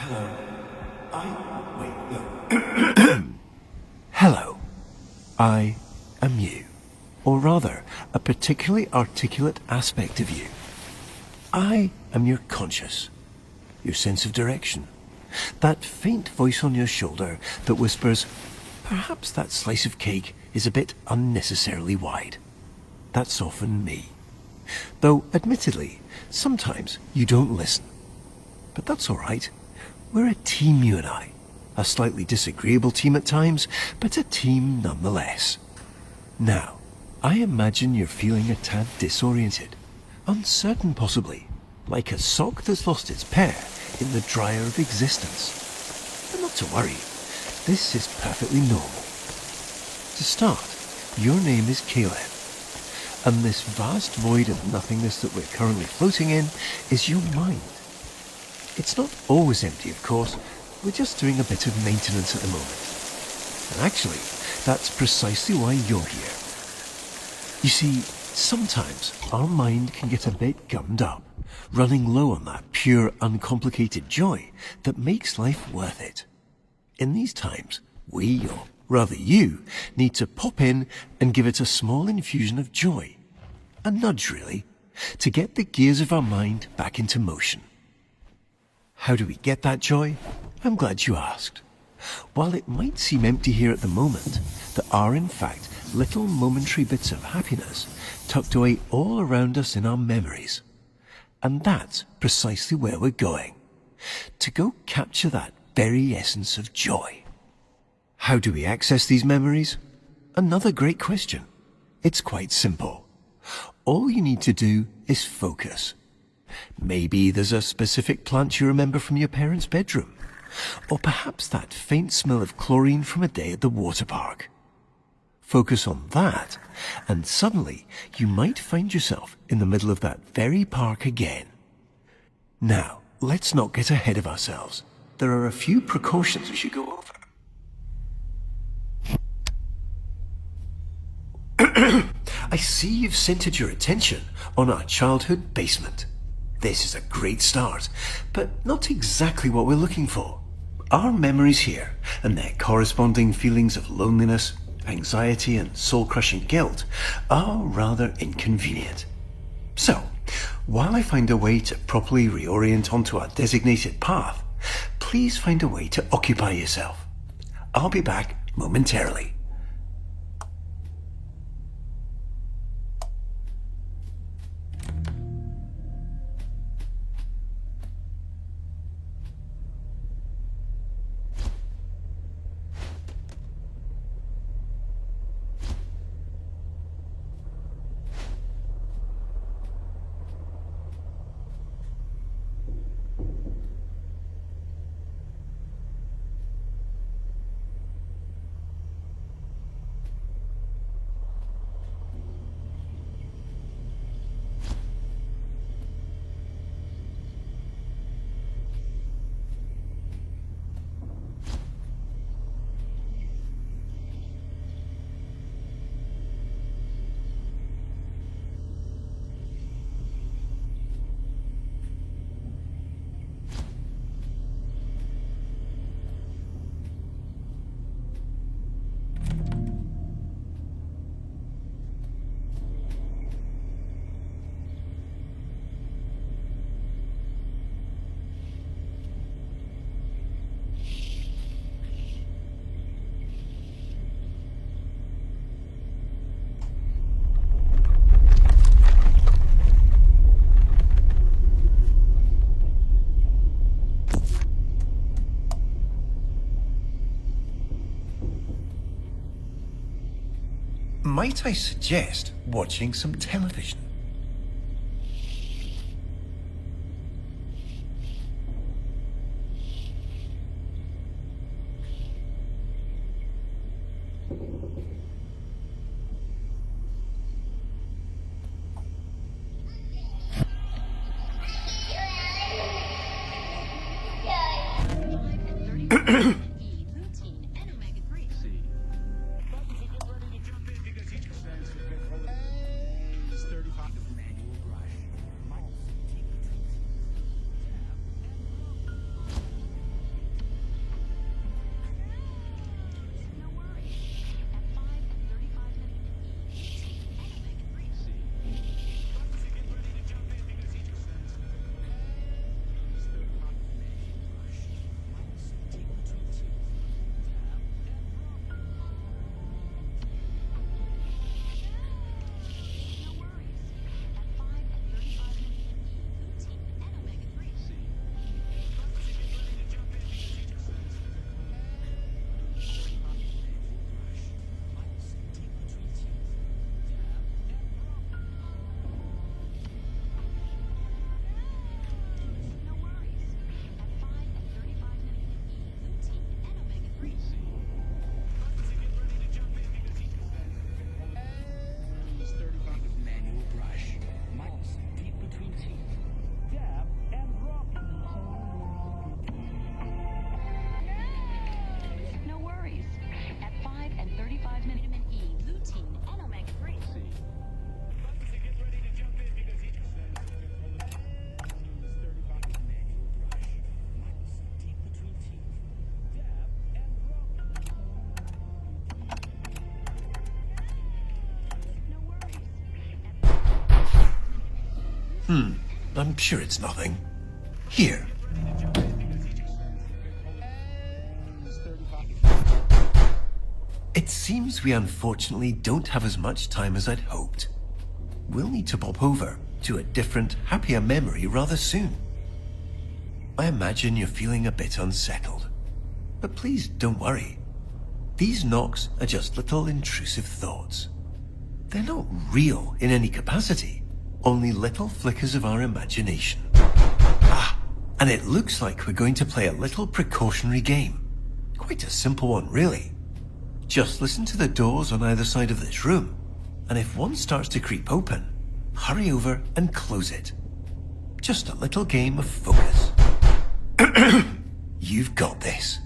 Hello. Wait, no. Hello. I am you. Or rather, a particularly articulate aspect of you. I am your conscious, your sense of direction. That faint voice on your shoulder that whispers, perhaps that slice of cake is a bit unnecessarily wide. That's often me. Though, admittedly, sometimes you don't listen. But that's all right. We're a team, you and I. A slightly disagreeable team at times, but a team nonetheless. Now, I imagine you're feeling a tad disoriented, uncertain possibly, like a sock that's lost its pair in the dryer of existence. But not to worry, this is perfectly normal. To start, your name is Caleb, and this vast void of nothingness that we're currently floating in is your mind. It's not always empty, of course. We're just doing a bit of maintenance at the moment. And actually, that's precisely why you're here. You see, sometimes our mind can get a bit gummed up, running low on that pure, uncomplicated joy that makes life worth it. In these times, we, or rather you, need to pop in and give it a small infusion of joy. A nudge, really, to get the gears of our mind back into motion. How do we get that joy? I'm glad you asked. While it might seem empty here at the moment, there are in fact little momentary bits of happiness tucked away all around us in our memories. And that's precisely where we're going. To go capture that very essence of joy. How do we access these memories? Another great question. It's quite simple. All you need to do is focus. Maybe there's a specific plant you remember from your parents' bedroom. Or perhaps that faint smell of chlorine from a day at the water park. Focus on that, and suddenly you might find yourself in the middle of that very park again. Now, let's not get ahead of ourselves. There are a few precautions we should go over. I see you've centered your attention on our childhood basement. This is a great start, but not exactly what we're looking for. Our memories here, and their corresponding feelings of loneliness, anxiety, and soul-crushing guilt, are rather inconvenient. So, while I find a way to properly reorient onto our designated path, please find a way to occupy yourself. I'll be back momentarily. Might I suggest watching some television? I'm sure it's nothing. Here. It seems we unfortunately don't have as much time as I'd hoped. We'll need to pop over to a different, happier memory rather soon. I imagine you're feeling a bit unsettled. But please don't worry. These knocks are just little intrusive thoughts. They're not real in any capacity, only little flickers of our imagination. And it looks like we're going to play a little precautionary game. Quite a simple one, really. Just listen to the doors on either side of this room, and if one starts to creep open, hurry over and close it. Just a little game of focus. You've got this.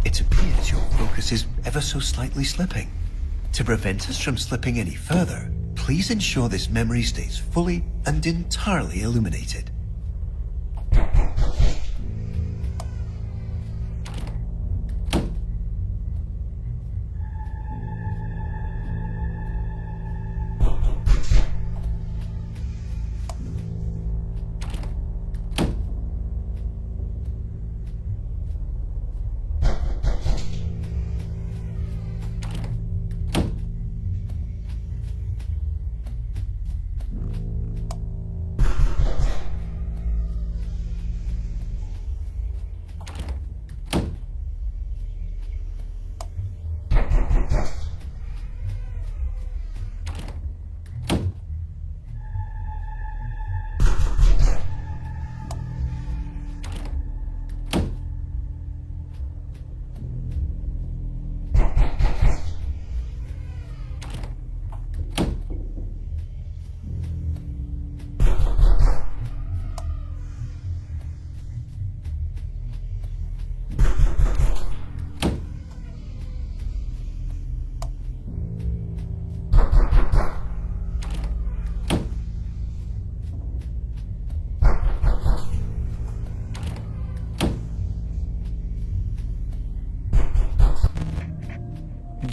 It appears your focus is ever so slightly slipping. To prevent us from slipping any further, please ensure this memory stays fully and entirely illuminated.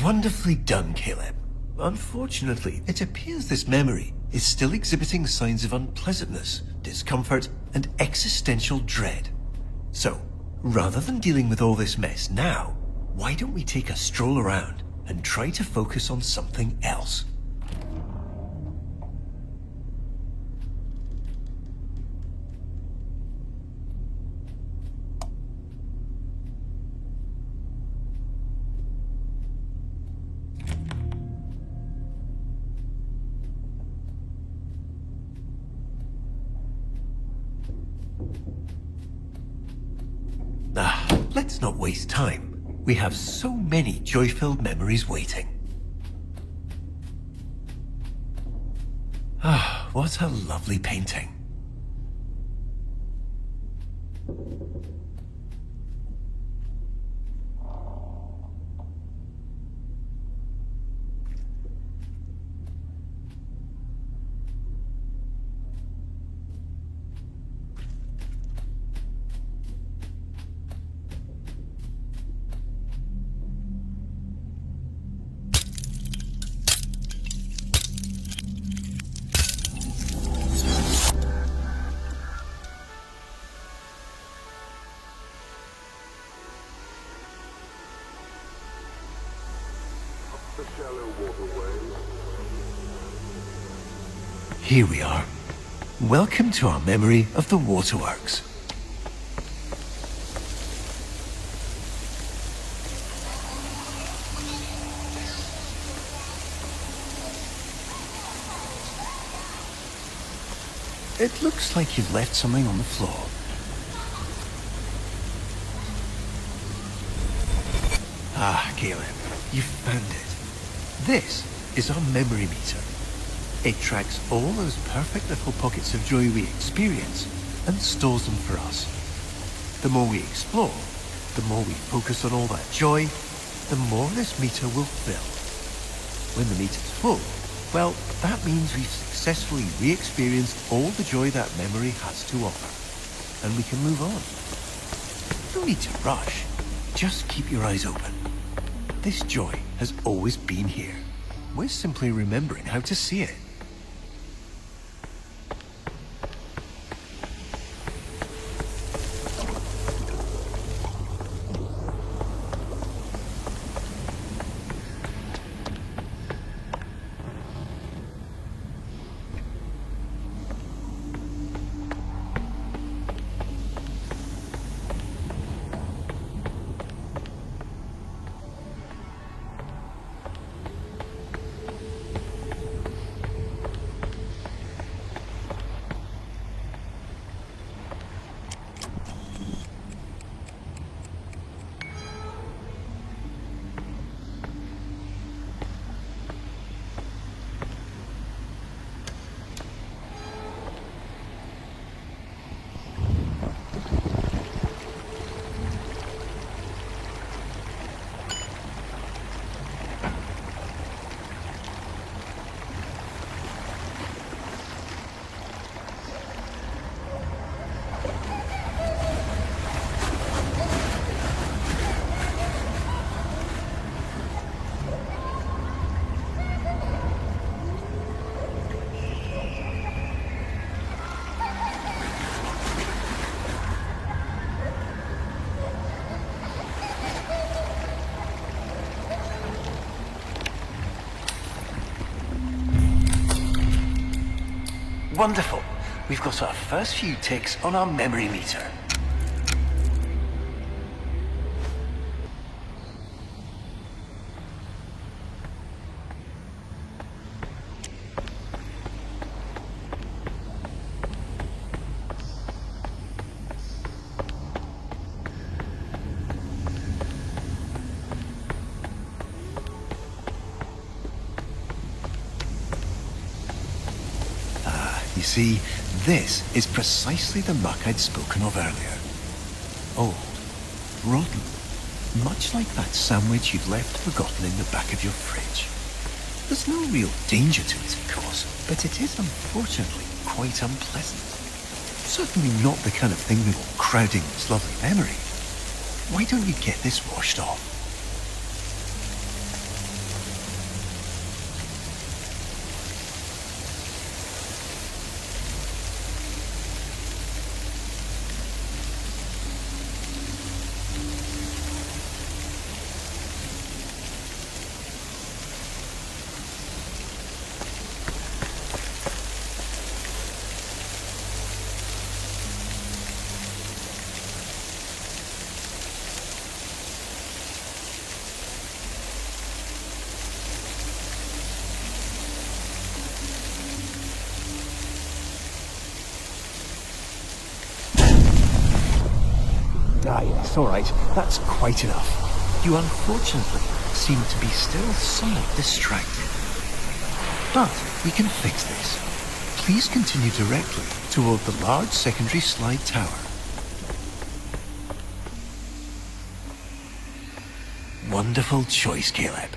Wonderfully done, Caleb. Unfortunately, it appears this memory is still exhibiting signs of unpleasantness, discomfort, and existential dread. So, rather than dealing with all this mess now, why don't we take a stroll around and try to focus on something else? Let's not waste time. We have so many joy-filled memories waiting. What a lovely painting. Here we are. Welcome to our memory of the waterworks. It looks like you've left something on the floor. Ah, Caleb, you found it. This is our memory meter. It tracks all those perfect little pockets of joy we experience and stores them for us. The more we explore, the more we focus on all that joy, the more this meter will fill. When the meter's full, well, that means we've successfully re-experienced all the joy that memory has to offer. And we can move on. No need to rush. Just keep your eyes open. This joy has always been here. We're simply remembering how to see it. Wonderful. We've got our first few ticks on our memory meter. You see, this is precisely the muck I'd spoken of earlier. Old, rotten, much like that sandwich you've left forgotten in the back of your fridge. There's no real danger to it, of course, but it is unfortunately quite unpleasant. Certainly not the kind of thing we want crowding this lovely memory. Why don't you get this washed off? Ah, yes, all right. That's quite enough. You unfortunately seem to be still somewhat distracted. But we can fix this. Please continue directly toward the large secondary slide tower. Wonderful choice, Caleb.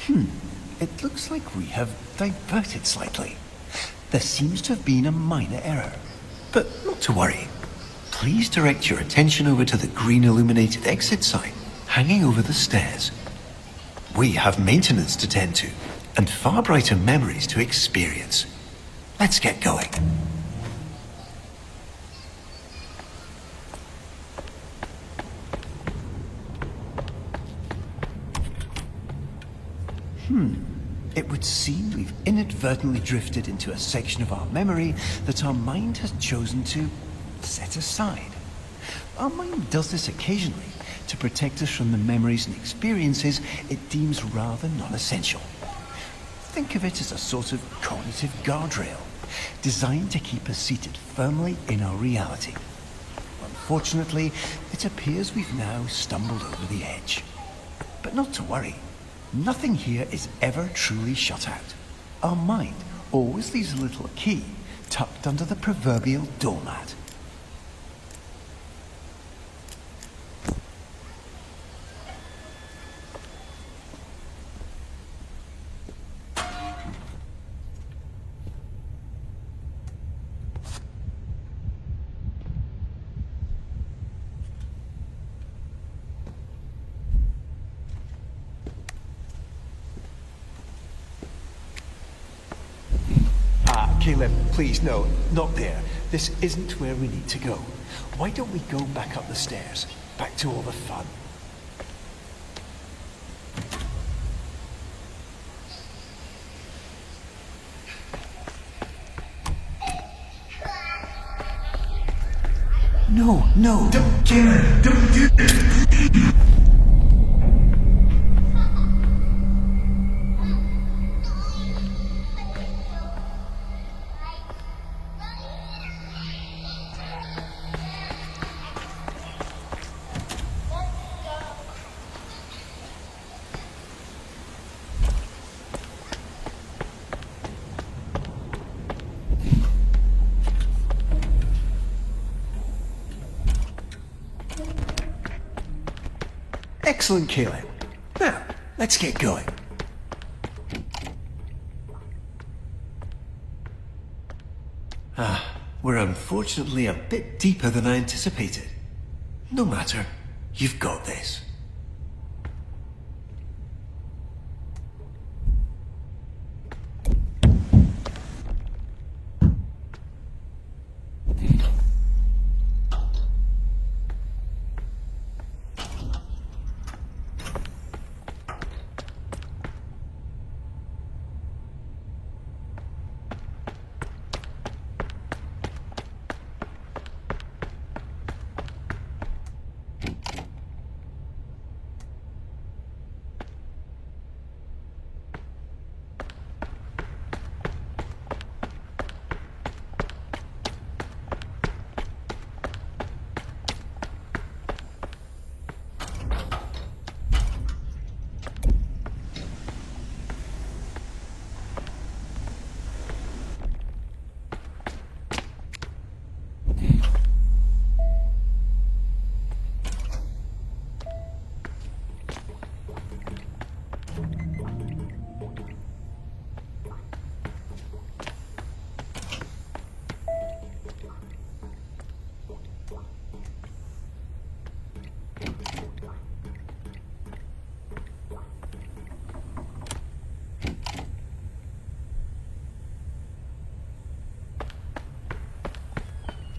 It looks like we have diverted slightly. There seems to have been a minor error, but not to worry. Please direct your attention over to the green illuminated exit sign hanging over the stairs. We have maintenance to tend to, and far brighter memories to experience. Let's get going. It would seem we've inadvertently drifted into a section of our memory that our mind has chosen to set aside. Our mind does this occasionally to protect us from the memories and experiences it deems rather non-essential. Think of it as a sort of cognitive guardrail, designed to keep us seated firmly in our reality. Unfortunately, it appears we've now stumbled over the edge. But not to worry. Nothing here is ever truly shut out. Our mind always leaves a little key tucked under the proverbial doormat. Caleb, please, no, not there. This isn't where we need to go. Why don't we go back up the stairs? Back to all the fun. No. Don't kill her. Don't do it. Excellent, Caleb. Now, let's get going. We're unfortunately a bit deeper than I anticipated. No matter, you've got this.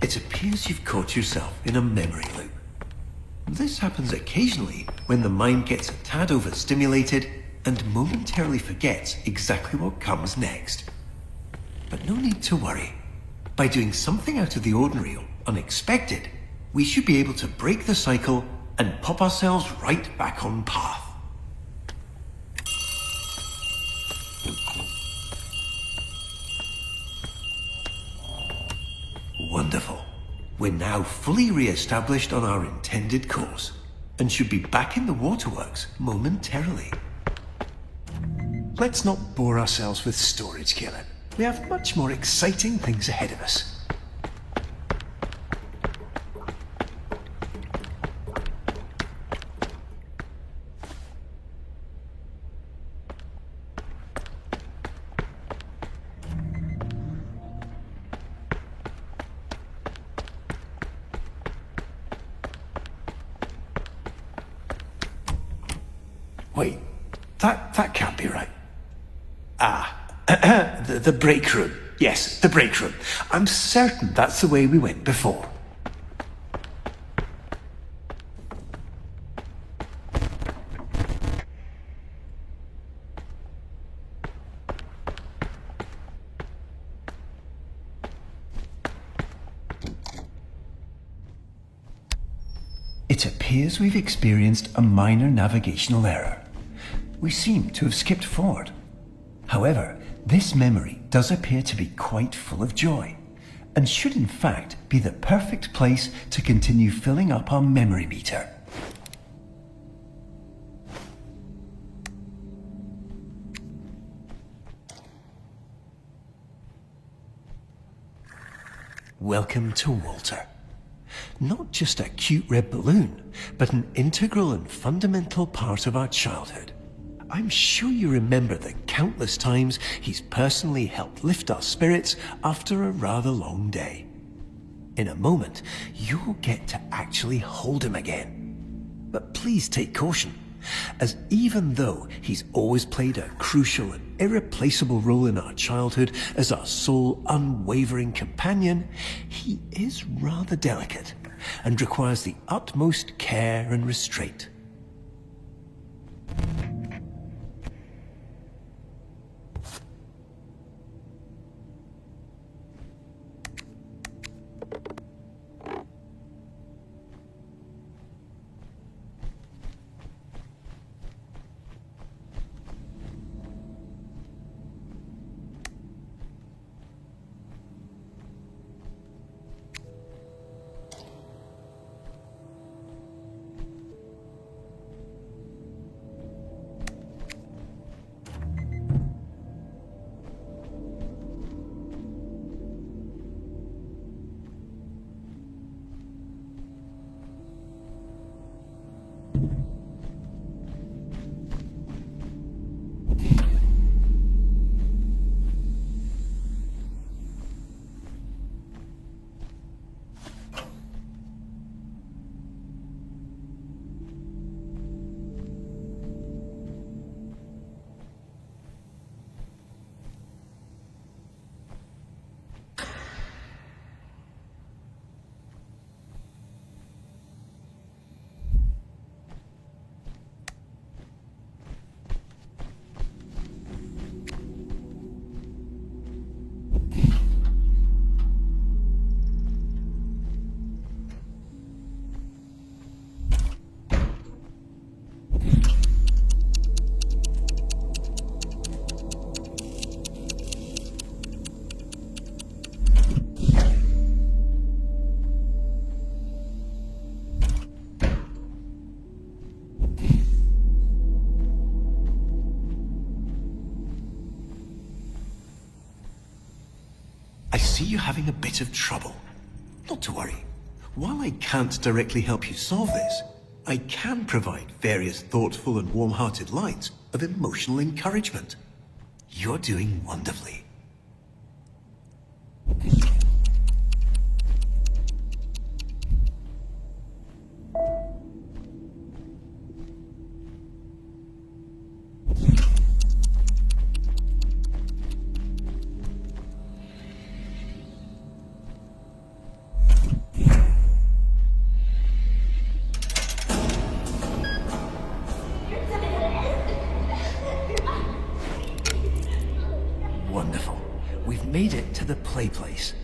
It appears you've caught yourself in a memory loop. This happens occasionally when the mind gets a tad overstimulated and momentarily forgets exactly what comes next. But no need to worry. By doing something out of the ordinary or unexpected, we should be able to break the cycle and pop ourselves right back on path. Wonderful. We're now fully re-established on our intended course and should be back in the waterworks momentarily. Let's not bore ourselves with storage, Caleb. We have much more exciting things ahead of us. Wait, that can't be right. The break room. Yes, the break room. I'm certain that's the way we went before. It appears we've experienced a minor navigational error. We seem to have skipped forward. However, this memory does appear to be quite full of joy, and should in fact be the perfect place to continue filling up our memory meter. Welcome to Walter. Not just a cute red balloon, but an integral and fundamental part of our childhood. I'm sure you remember the countless times he's personally helped lift our spirits after a rather long day. In a moment, you'll get to actually hold him again. But please take caution, as even though he's always played a crucial and irreplaceable role in our childhood as our sole unwavering companion, he is rather delicate and requires the utmost care and restraint. I see you having a bit of trouble. Not to worry. While I can't directly help you solve this, I can provide various thoughtful and warm-hearted lines of emotional encouragement. You're doing wonderfully. Wonderful. We've made it to the play place.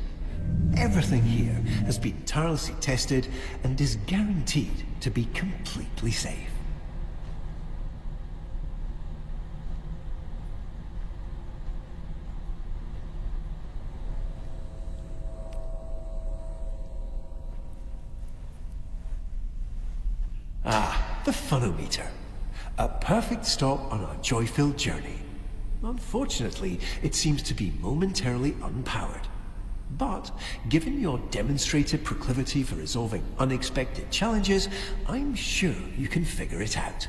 Everything here has been tirelessly tested and is guaranteed to be completely safe. The funometer. A perfect stop on our joy-filled journey. Unfortunately, it seems to be momentarily unpowered. But, given your demonstrated proclivity for resolving unexpected challenges, I'm sure you can figure it out.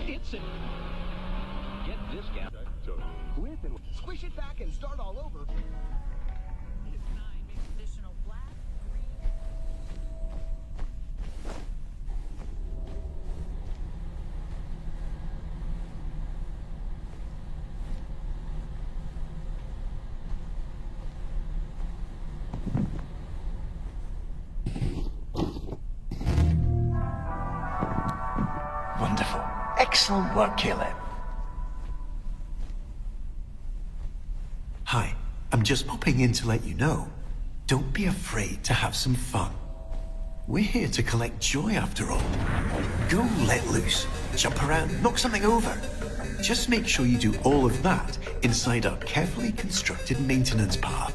It's a... Get this guy. Squish it back and start all over. Additional black, green. Wonderful. Excellent work, Caleb. Hi, I'm just popping in to let you know. Don't be afraid to have some fun. We're here to collect joy after all. Go let loose, jump around, knock something over. Just make sure you do all of that inside our carefully constructed maintenance path.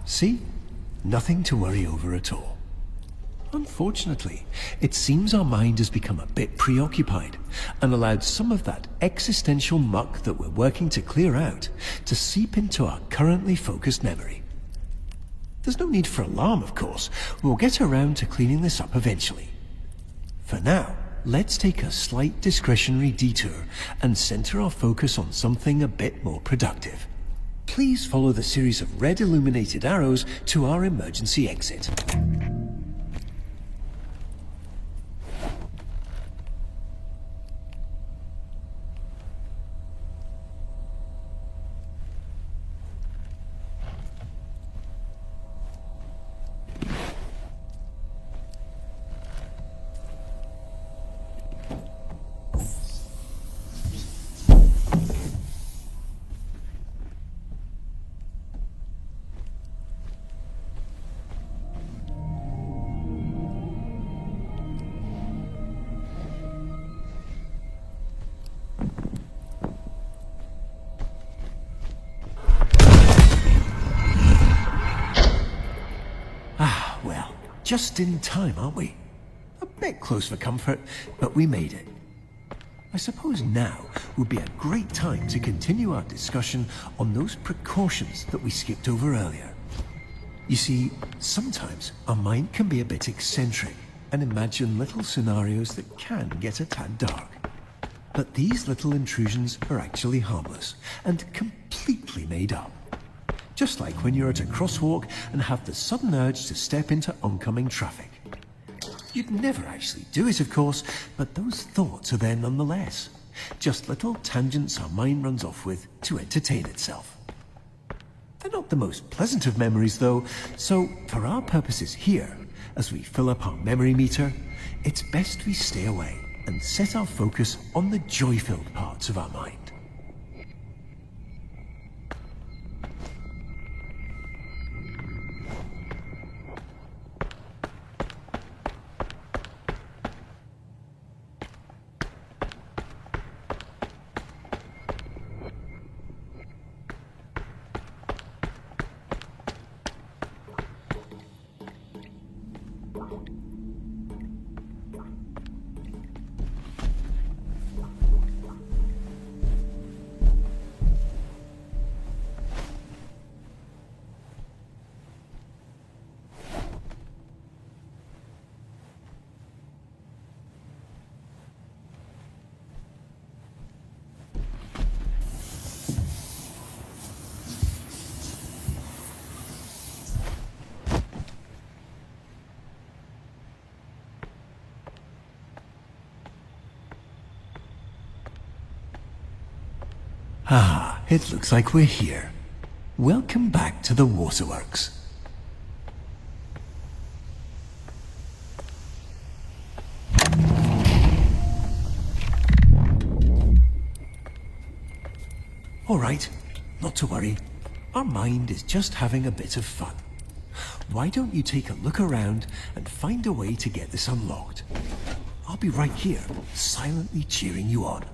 See? Nothing to worry over at all. Unfortunately, it seems our mind has become a bit preoccupied and allowed some of that existential muck that we're working to clear out to seep into our currently focused memory. There's no need for alarm, of course. We'll get around to cleaning this up eventually. For now, let's take a slight discretionary detour and center our focus on something a bit more productive. Please follow the series of red illuminated arrows to our emergency exit. Just in time, aren't we? A bit close for comfort, but we made it. I suppose now would be a great time to continue our discussion on those precautions that we skipped over earlier. You see, sometimes our mind can be a bit eccentric and imagine little scenarios that can get a tad dark. But these little intrusions are actually harmless and completely made up. Just like when you're at a crosswalk and have the sudden urge to step into oncoming traffic. You'd never actually do it, of course, but those thoughts are there nonetheless. Just little tangents our mind runs off with to entertain itself. They're not the most pleasant of memories, though, so for our purposes here, as we fill up our memory meter, it's best we stay away and set our focus on the joy-filled parts of our mind. Ah, it looks like we're here. Welcome back to the waterworks. All right, not to worry. Our mind is just having a bit of fun. Why don't you take a look around and find a way to get this unlocked? I'll be right here, silently cheering you on.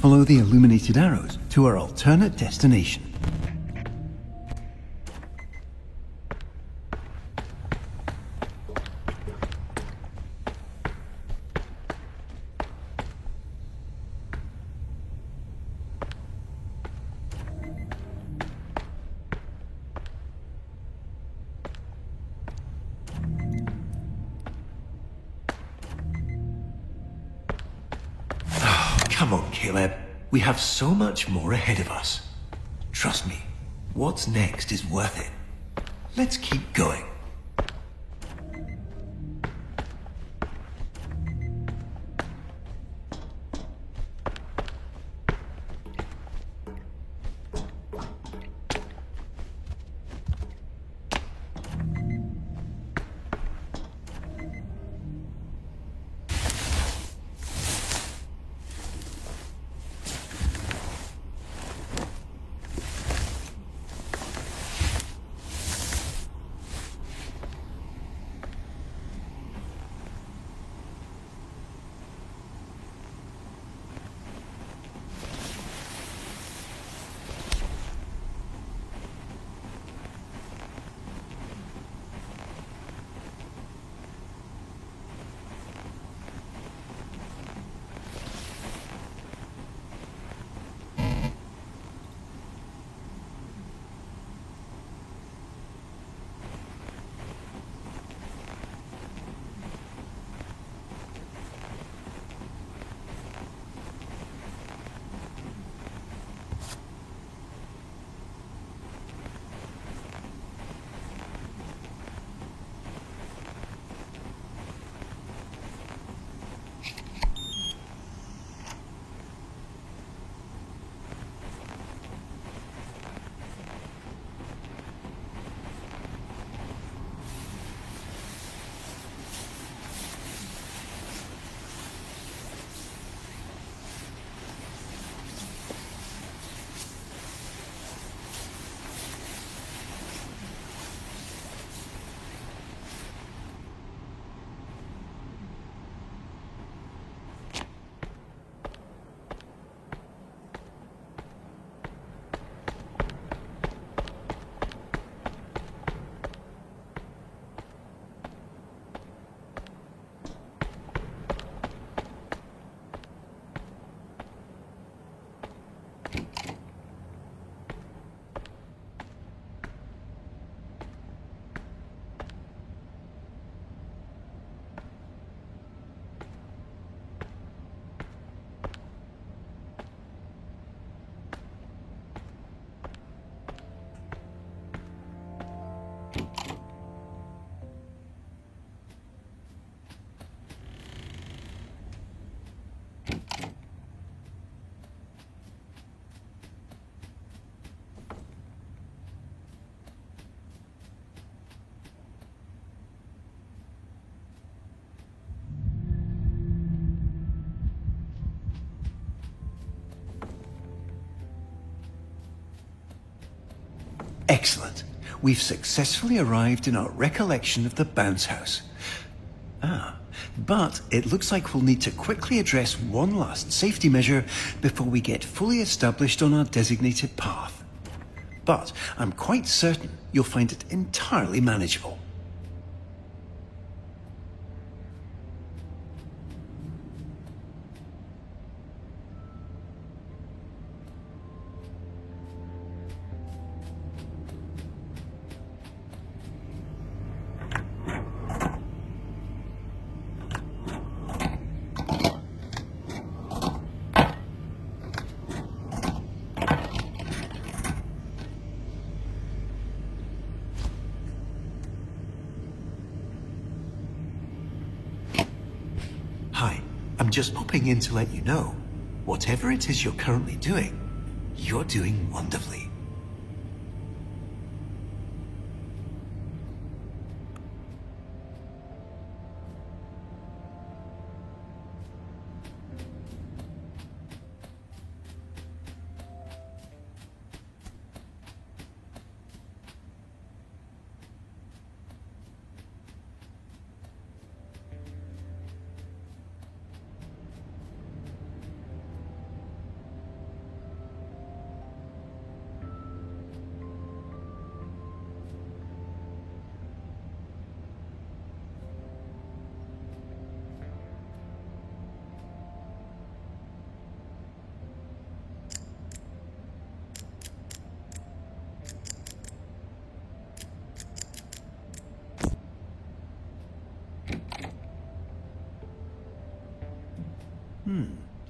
follow the illuminated arrows to our alternate destination. Come on, Caleb. We have so much more ahead of us. Trust me, what's next is worth it. Let's keep going. Excellent. We've successfully arrived in our recollection of the bounce house. But it looks like we'll need to quickly address one last safety measure before we get fully established on our designated path. But I'm quite certain you'll find it entirely manageable. Hi, I'm just popping in to let you know, whatever it is you're currently doing, you're doing wonderfully.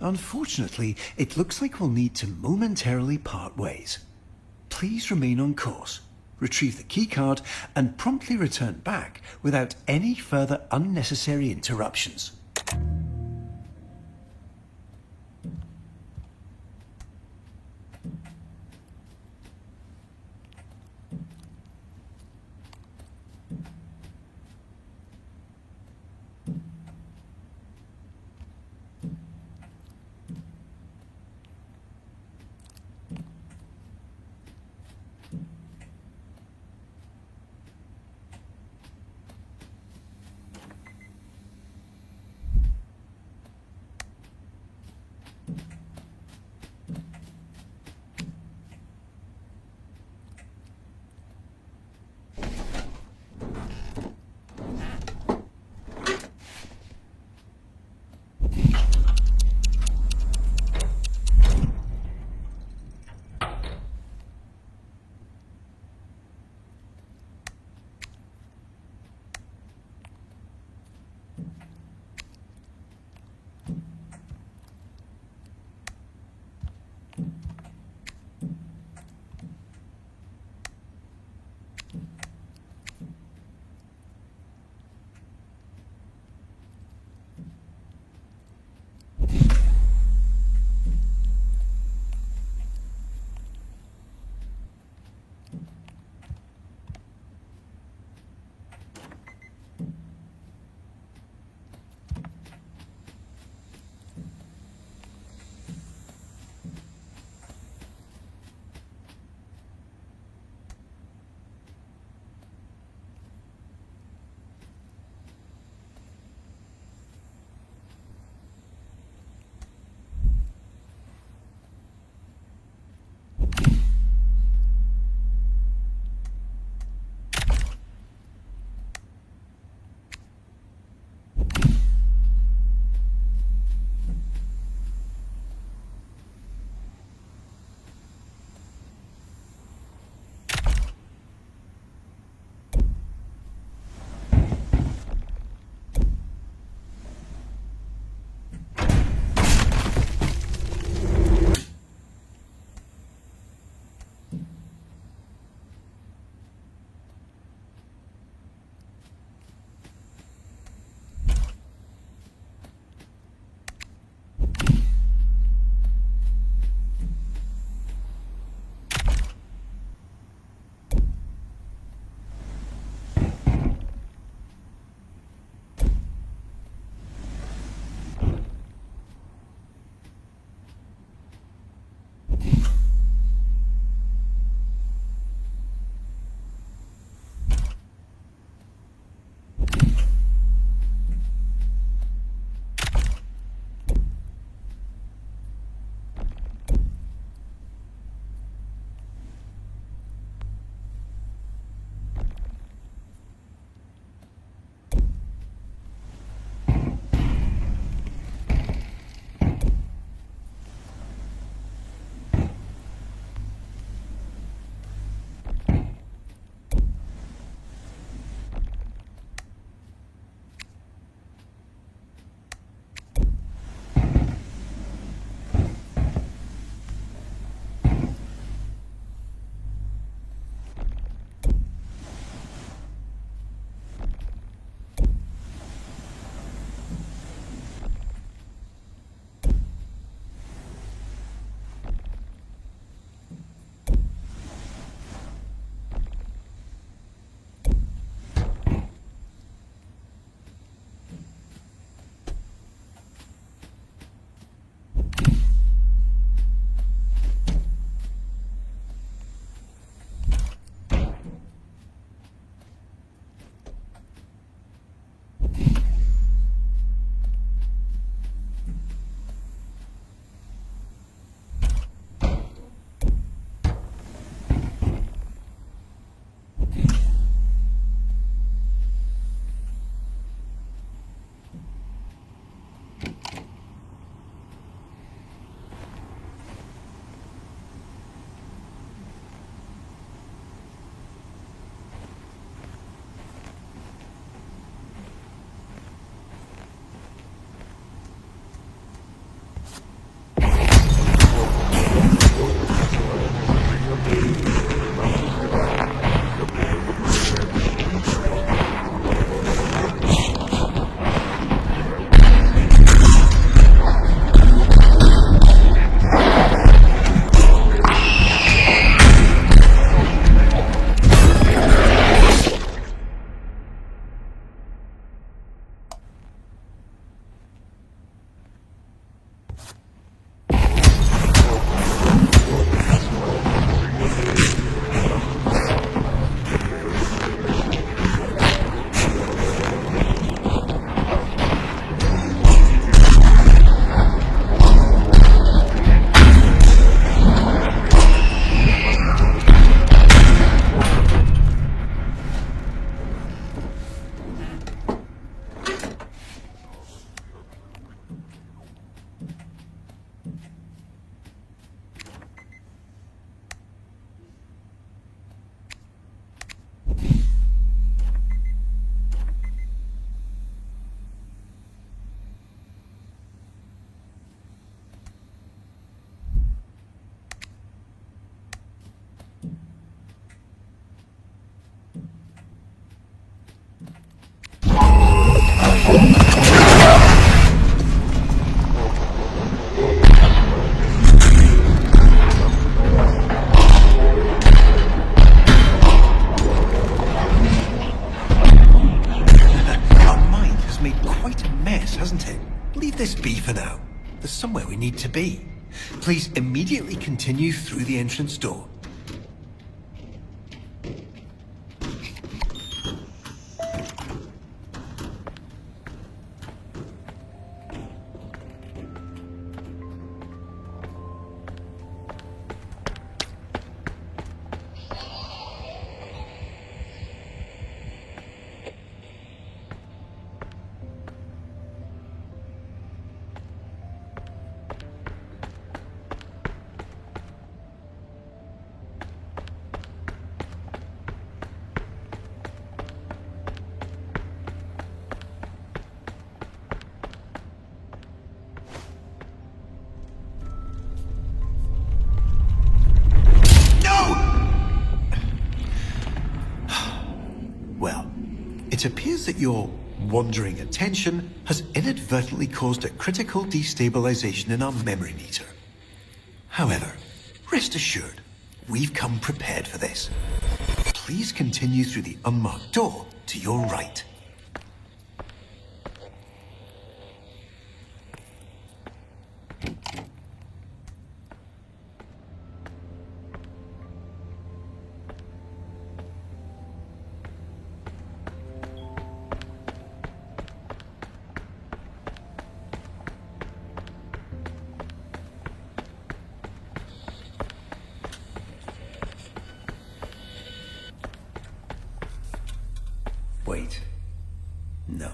Unfortunately, it looks like we'll need to momentarily part ways. Please remain on course, retrieve the keycard, and promptly return back without any further unnecessary interruptions. Leave this be for now. There's somewhere we need to be. Please immediately continue through the entrance door. It appears that your wandering attention has inadvertently caused a critical destabilization in our memory meter. However, rest assured, we've come prepared for this. Please continue through the unmarked door to your right. Wait. No.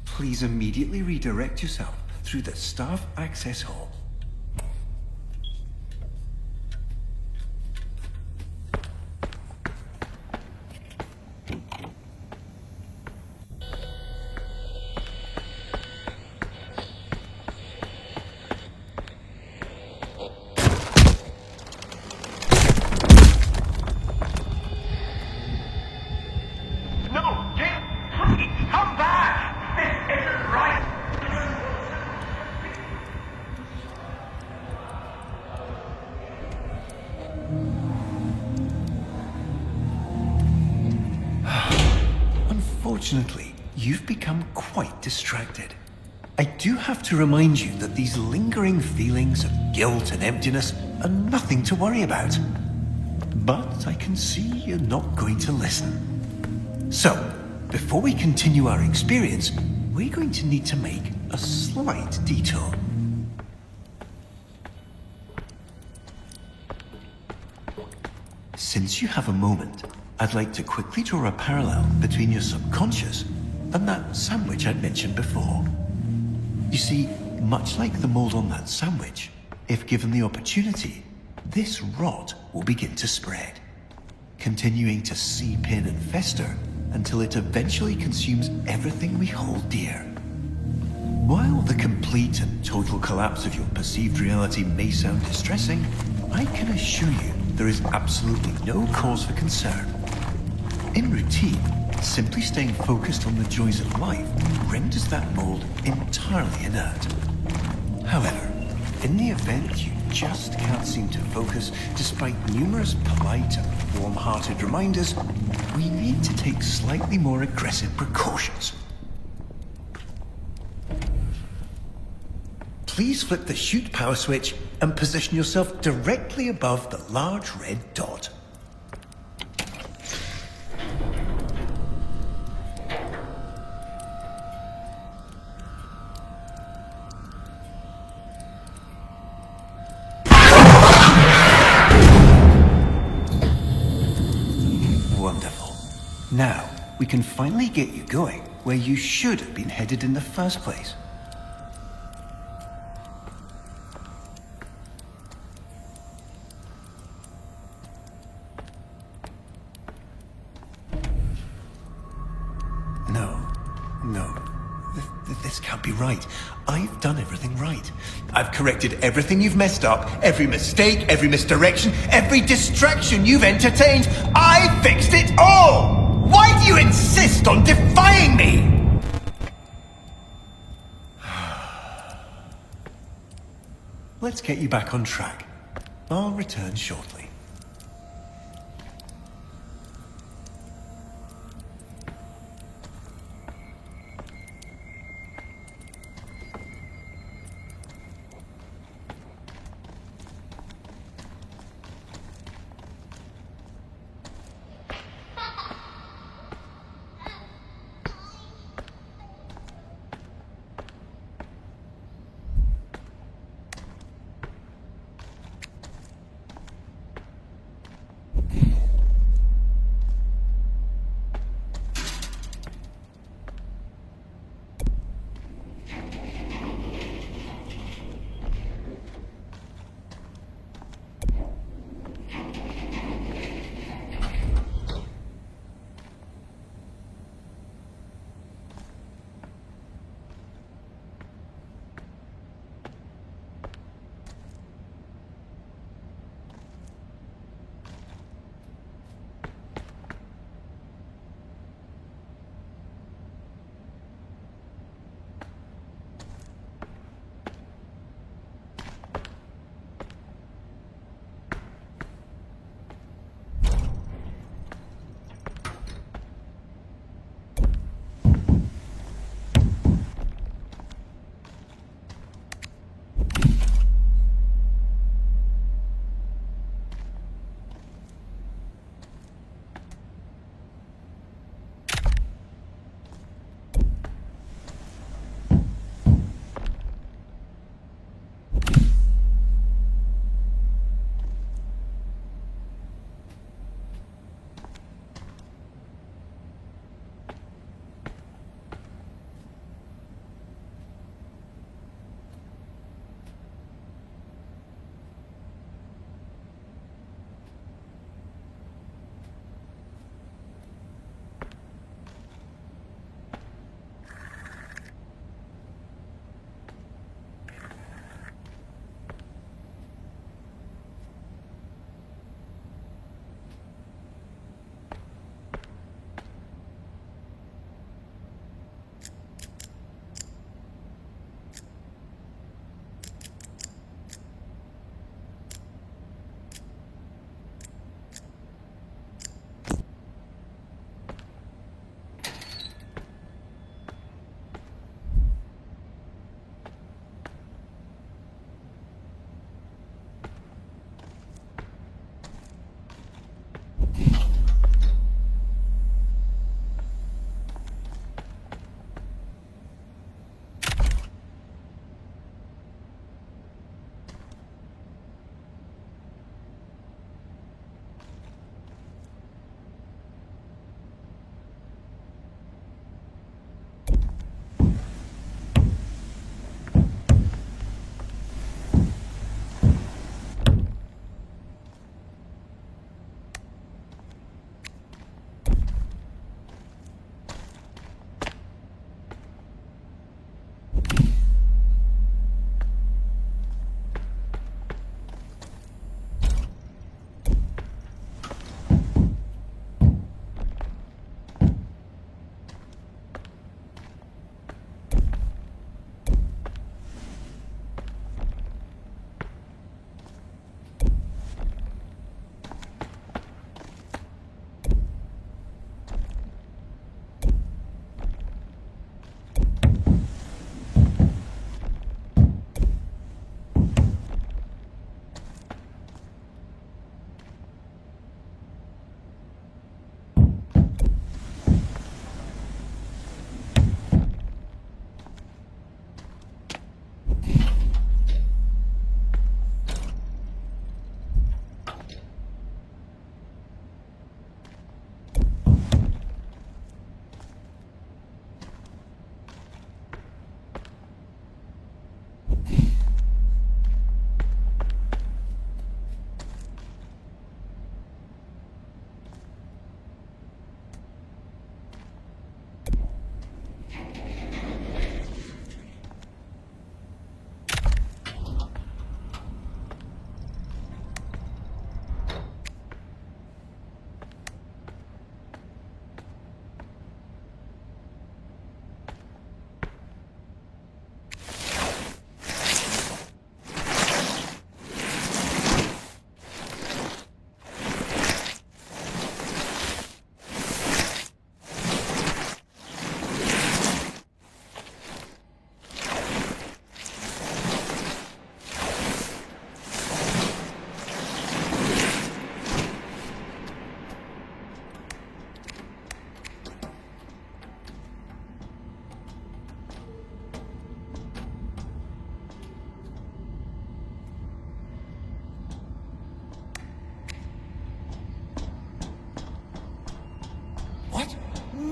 Please immediately redirect yourself through the staff access hall. Unfortunately, you've become quite distracted. I do have to remind you that these lingering feelings of guilt and emptiness are nothing to worry about. But I can see you're not going to listen. So, before we continue our experience, we're going to need to make a slight detour. Since you have a moment, I'd like to quickly draw a parallel between your subconscious and that sandwich I'd mentioned before. You see, much like the mold on that sandwich, if given the opportunity, this rot will begin to spread, continuing to seep in and fester until it eventually consumes everything we hold dear. While the complete and total collapse of your perceived reality may sound distressing, I can assure you there is absolutely no cause for concern. In routine, simply staying focused on the joys of life renders that mold entirely inert. However, in the event you just can't seem to focus despite numerous polite and warm-hearted reminders, we need to take slightly more aggressive precautions. Please flip the shoot power switch and position yourself directly above the large red dot. Wonderful. Now, we can finally get you going where you should have been headed in the first place. No. This can't be right. I've done everything right. I've corrected everything you've messed up, every mistake, every misdirection, every distraction you've entertained. I fixed it all! Why do you insist on defying me? Let's get you back on track. I'll return shortly.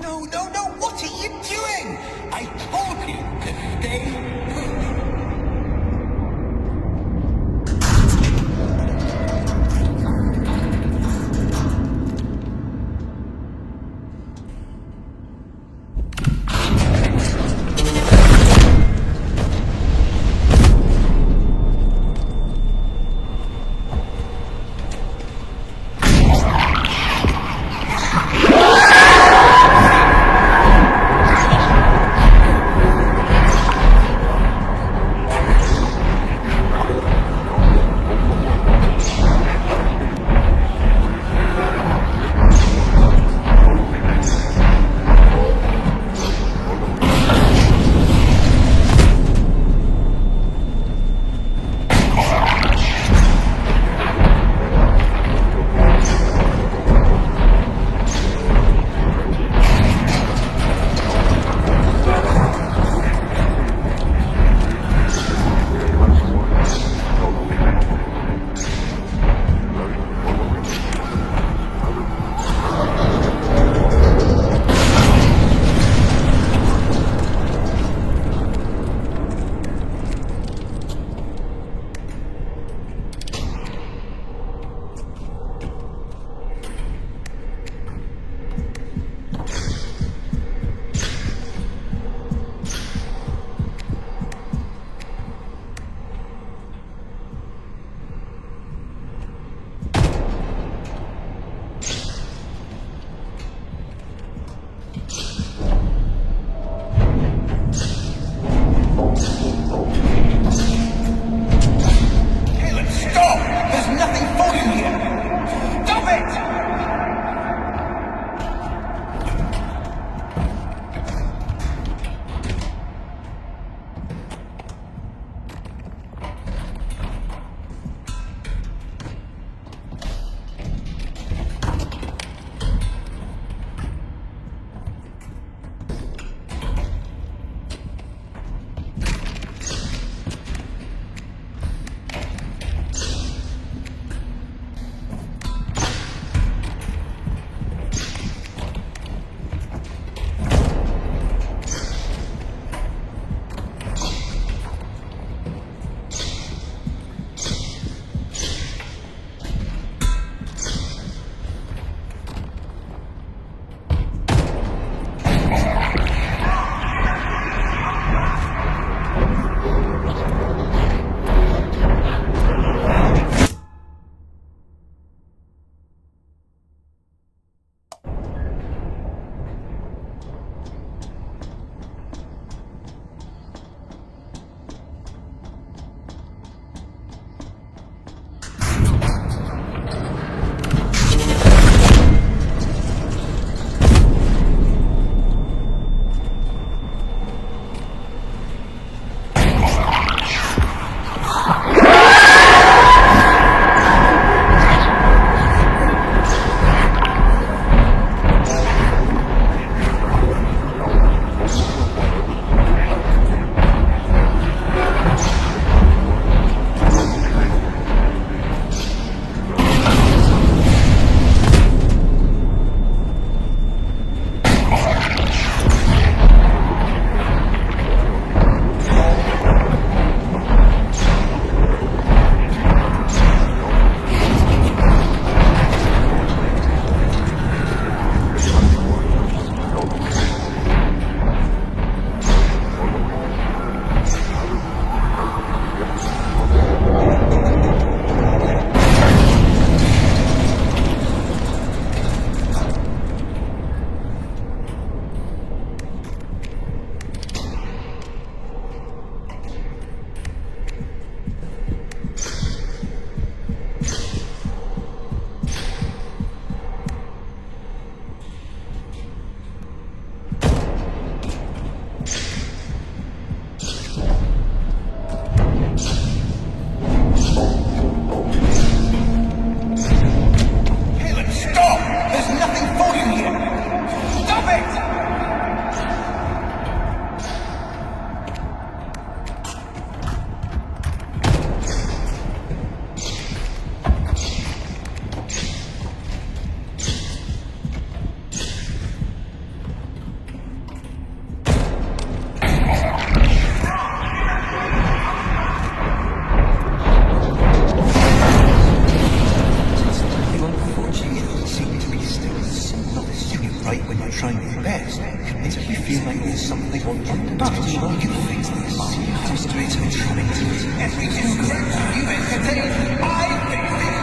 no, no, no! What are you doing? I told you to stay put. trying your best can make you feel like there's something on your but you can fix this. Concentrate on trying to do every program you entertain. I think the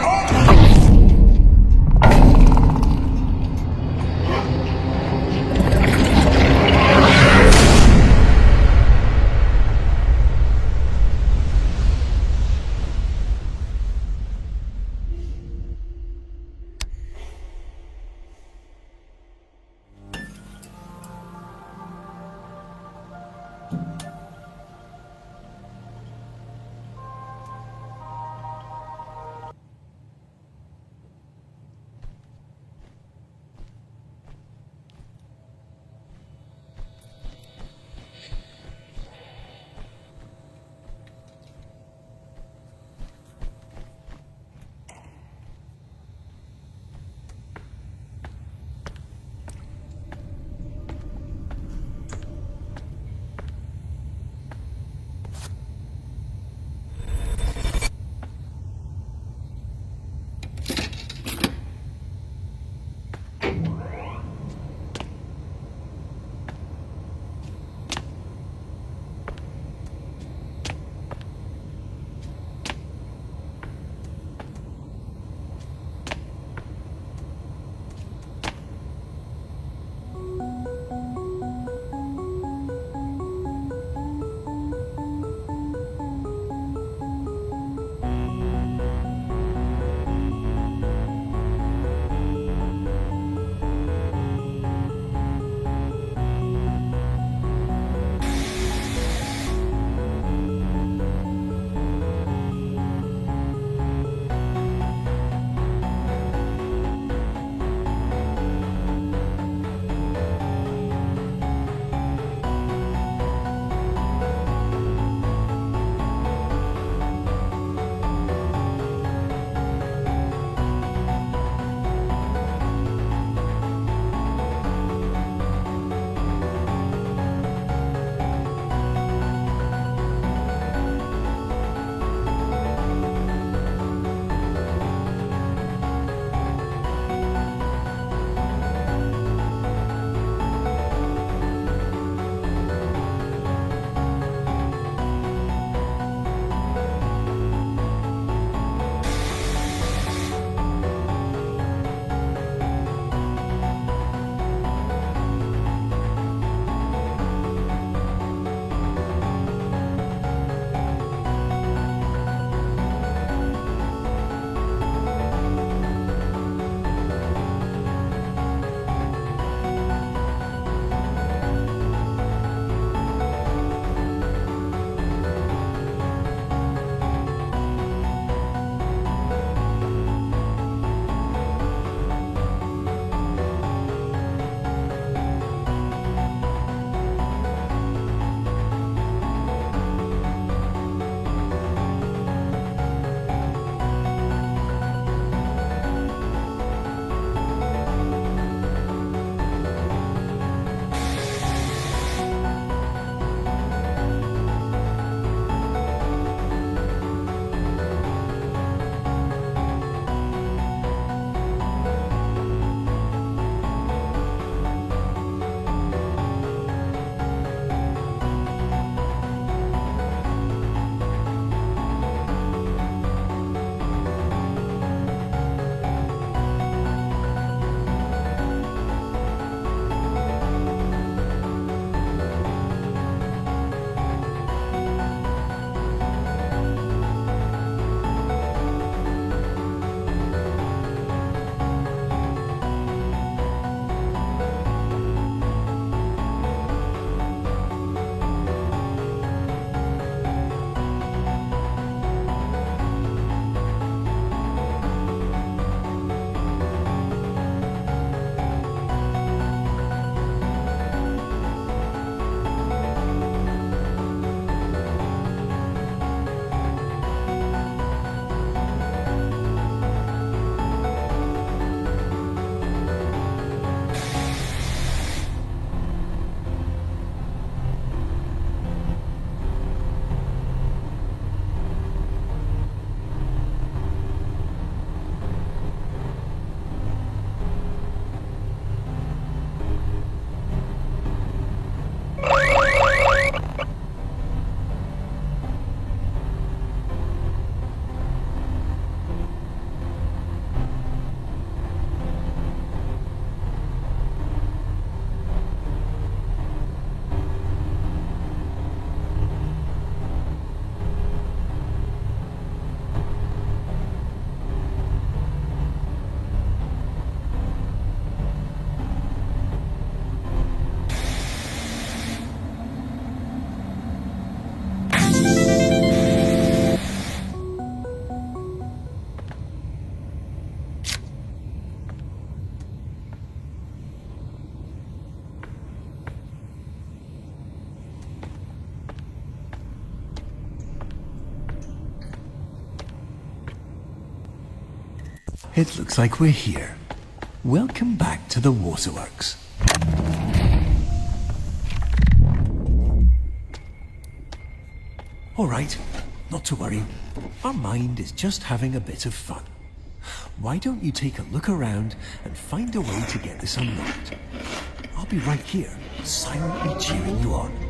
It looks like we're here. Welcome back to the waterworks. All right, not to worry. Our mind is just having a bit of fun. Why don't you take a look around and find a way to get this unlocked? I'll be right here, silently cheering you on.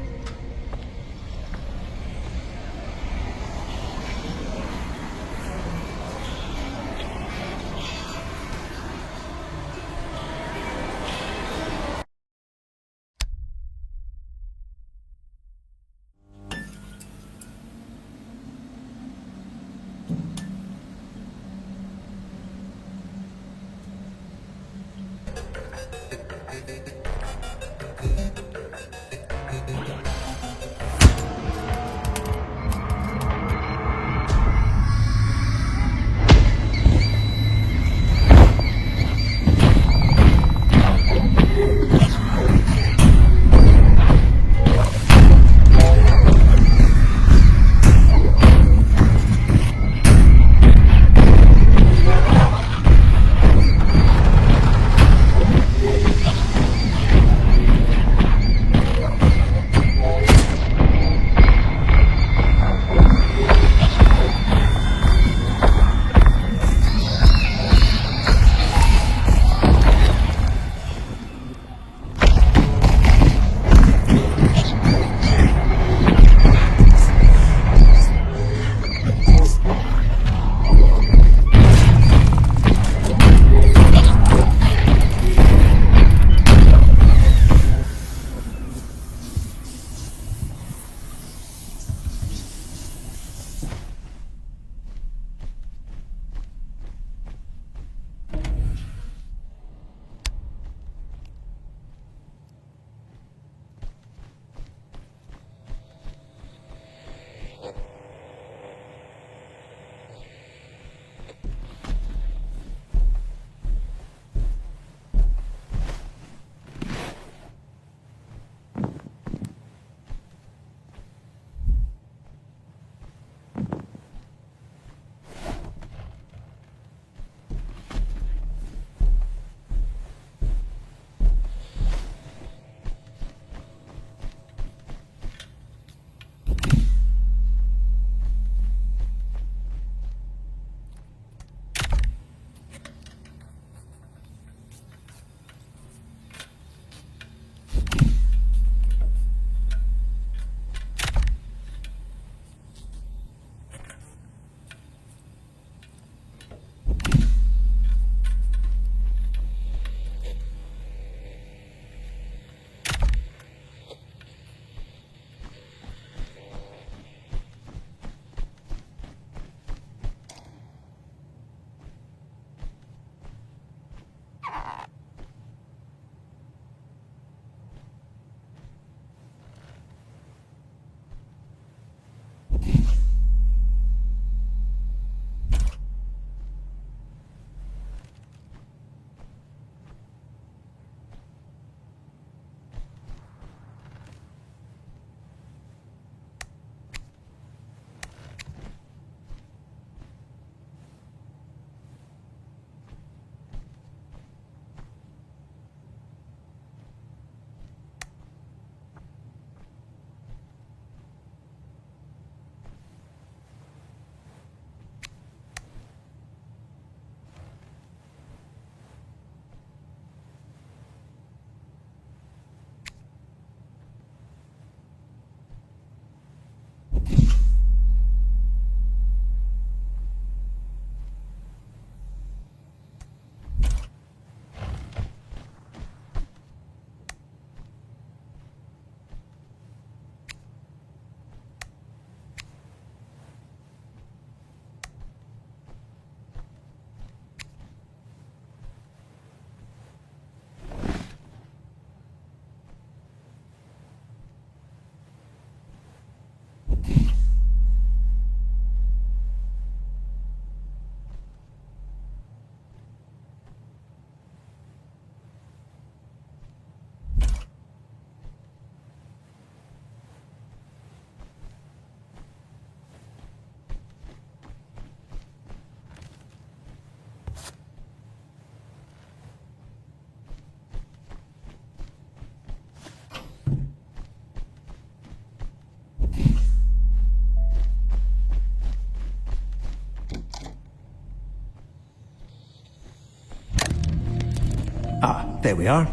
there we are.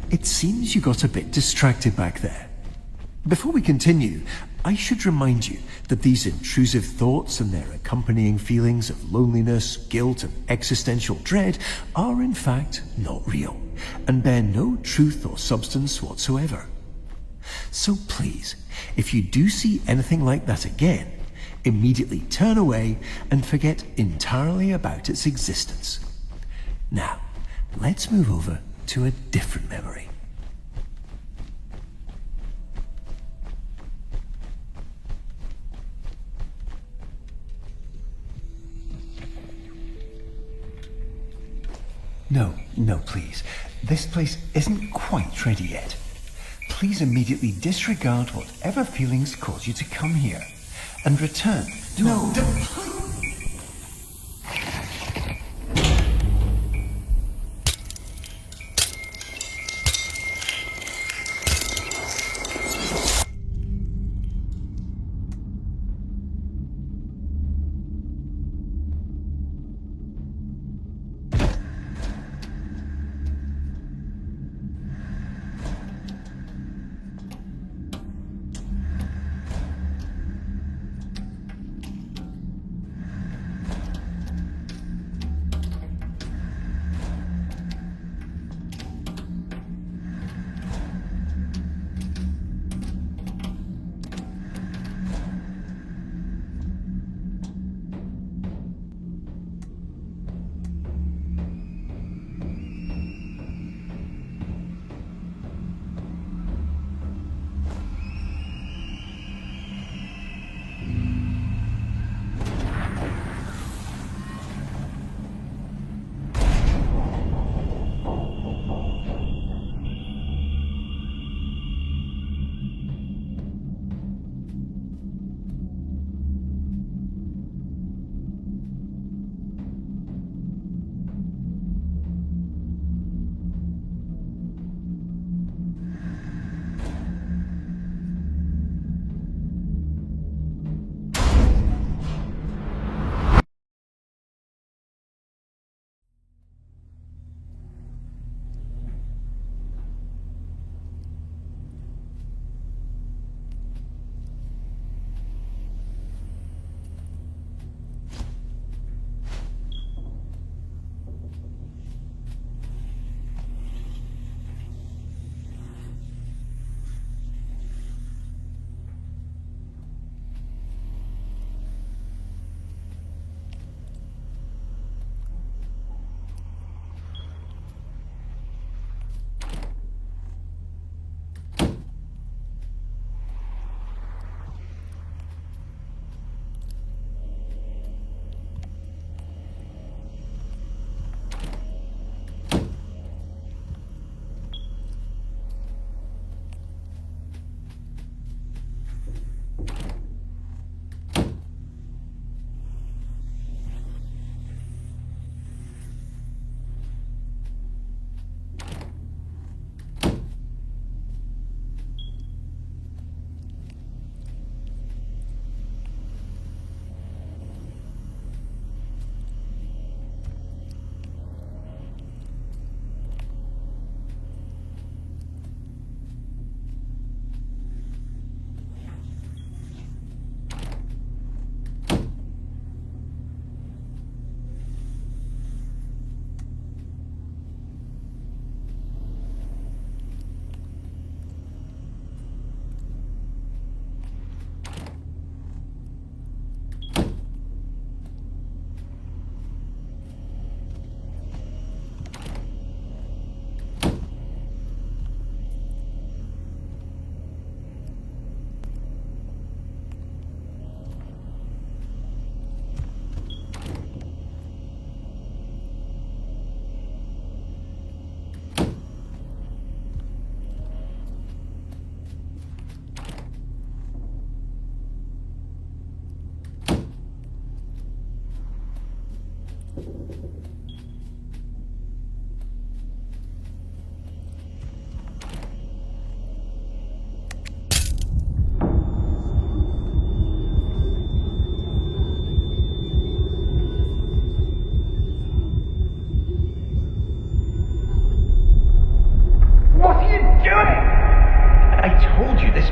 It seems you got a bit distracted back there. Before we continue, I should remind you that these intrusive thoughts and their accompanying feelings of loneliness, guilt, and existential dread are in fact not real, and bear no truth or substance whatsoever. So please, if you do see anything like that again, immediately turn away and forget entirely about its existence. Now, let's move over to a different memory. No, please. This place isn't quite ready yet. Please immediately disregard whatever feelings caused you to come here and return to... No,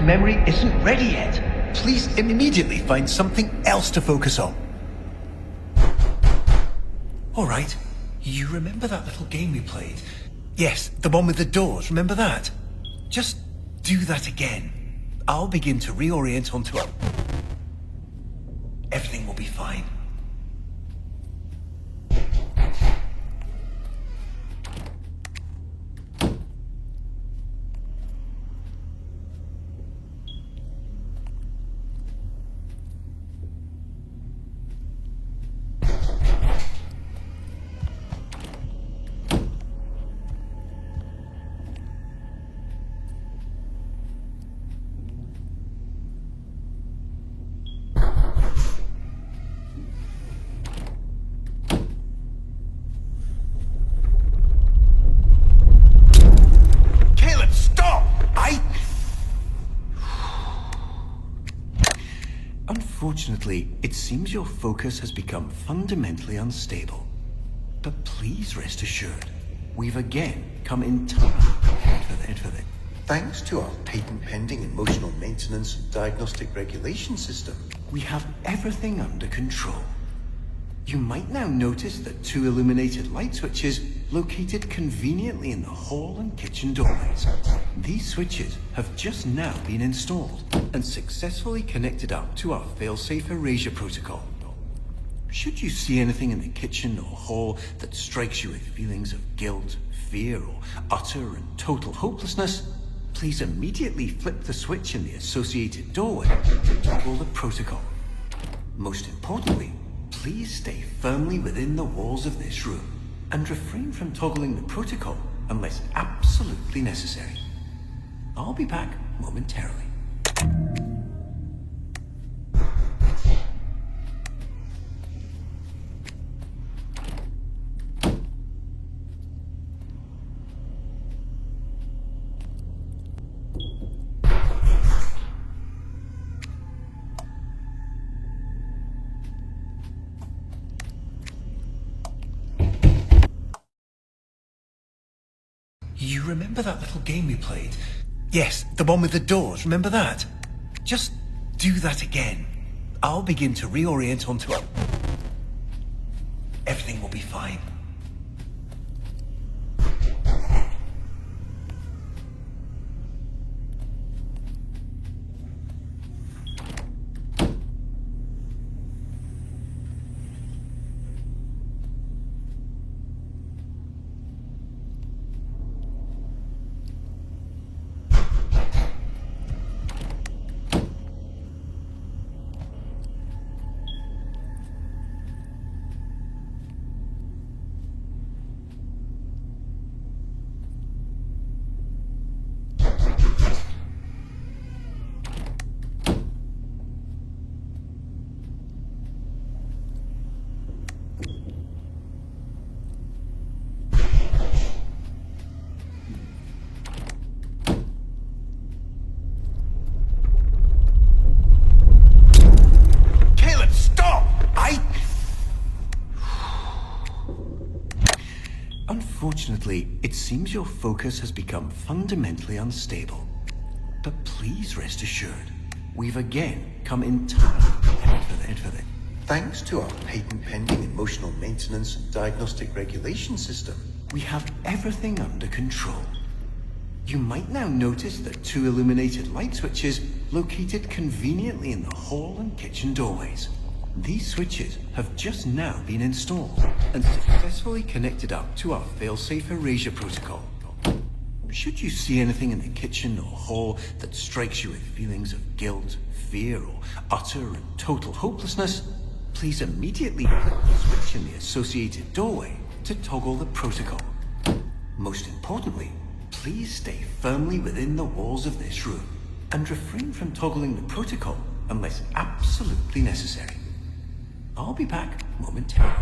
memory isn't ready yet. Please immediately find something else to focus on. All right. You remember that little game we played? Yes, the one with the doors. Remember that? Just do that again. I'll begin to reorient onto it. Everything will be fine. Unfortunately, it seems your focus has become fundamentally unstable. But please rest assured, we've again come in time for the. Thanks to our patent-pending emotional maintenance and diagnostic regulation system, We have everything under control. You might now notice that 2 illuminated light switches located conveniently in the hall and kitchen doorways. These switches have just now been installed and successfully connected up to our failsafe erasure protocol. Should you see anything in the kitchen or hall that strikes you with feelings of guilt, fear, or utter and total hopelessness, please immediately flip the switch in the associated doorway to toggle the protocol. Most importantly, please stay firmly within the walls of this room and refrain from toggling the protocol unless absolutely necessary. I'll be back momentarily. You remember that little game we played? Yes, the one with the doors. Remember that? Just do that again. I'll begin to reorient onto it. Everything will be fine. Unfortunately, it seems your focus has become fundamentally unstable. But please rest assured, we've again come in time for the. thanks to our patent-pending emotional maintenance and diagnostic regulation system, We have everything under control. You might now notice that 2 illuminated light switches located conveniently in the hall and kitchen doorways. These switches have just now been installed and successfully connected up to our failsafe erasure protocol. Should you see anything in the kitchen or hall that strikes you with feelings of guilt, fear, or utter and total hopelessness, please immediately flip the switch in the associated doorway to toggle the protocol. Most importantly, please stay firmly within the walls of this room and refrain from toggling the protocol unless absolutely necessary. I'll be back momentarily.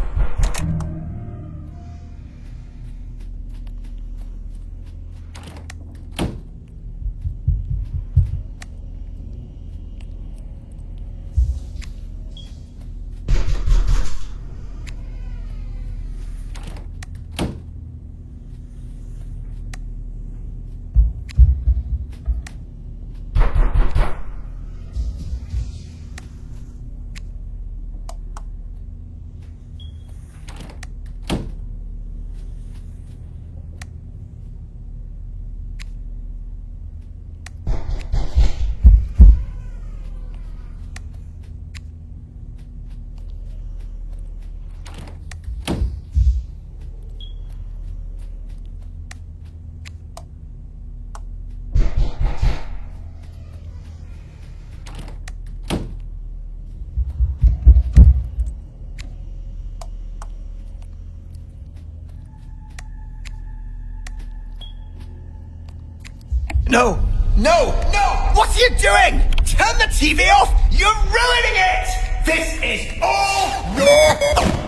No! No! No! What are you doing? Turn the TV off! You're ruining it! This is all your...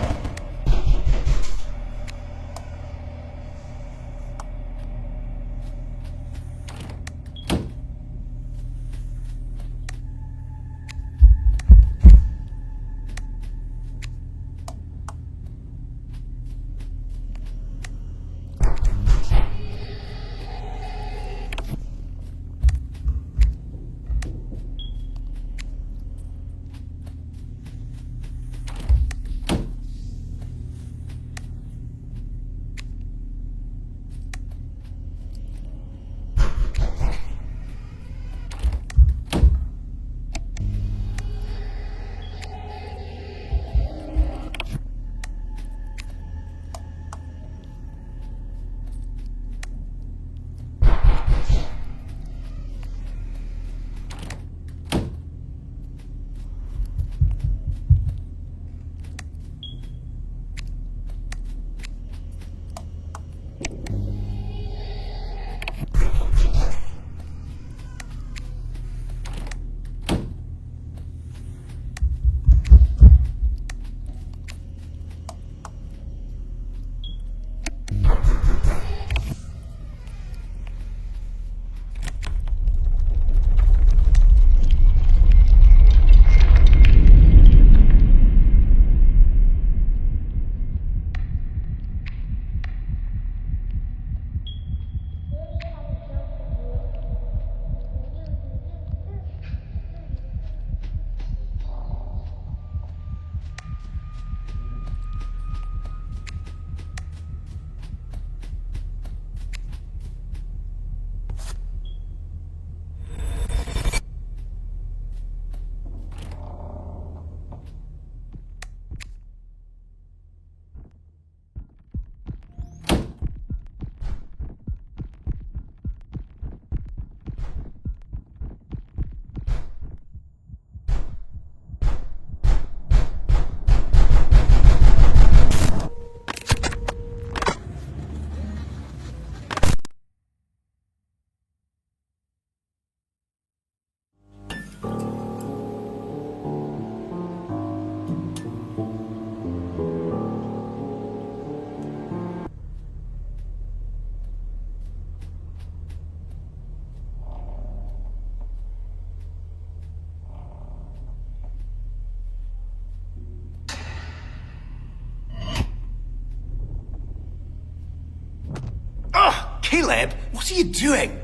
Caleb, what are you doing?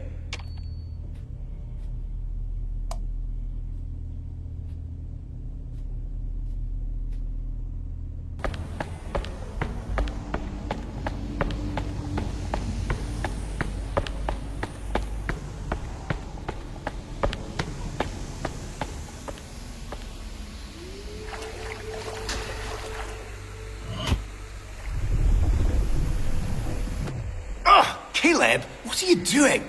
Caleb, what are you doing?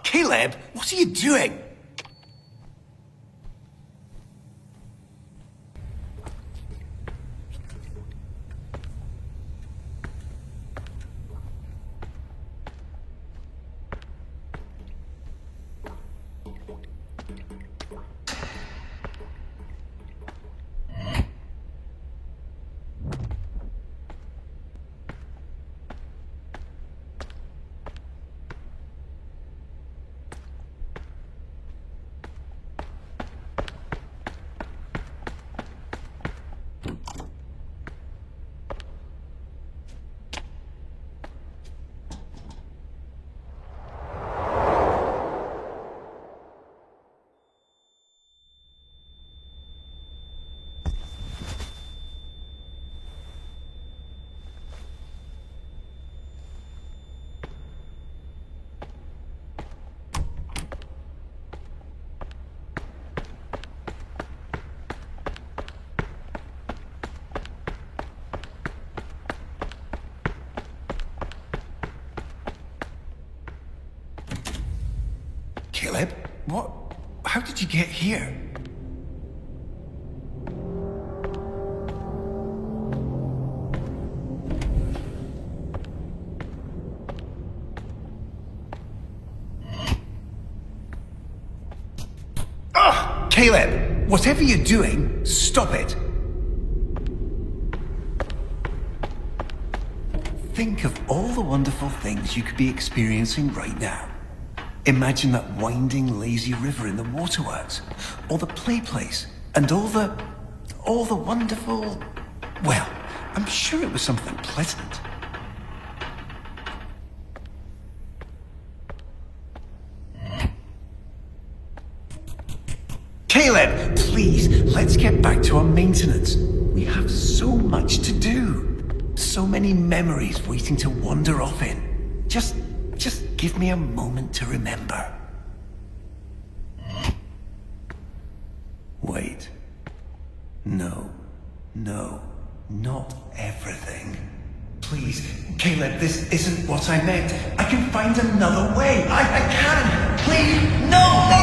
Caleb, what are you doing? What? How did you get here? Ugh! Caleb! Whatever you're doing, stop it! Think of all the wonderful things you could be experiencing right now. Imagine that winding, lazy river in the waterworks, or the play place, and all the wonderful... Well, I'm sure it was something pleasant. Caleb, please, let's get back to our maintenance. We have so much to do. So many memories waiting to wander off in. Just give me a moment to remember. Wait. No, not everything. Please, Caleb, this isn't what I meant. I can find another way. I can. Please, no!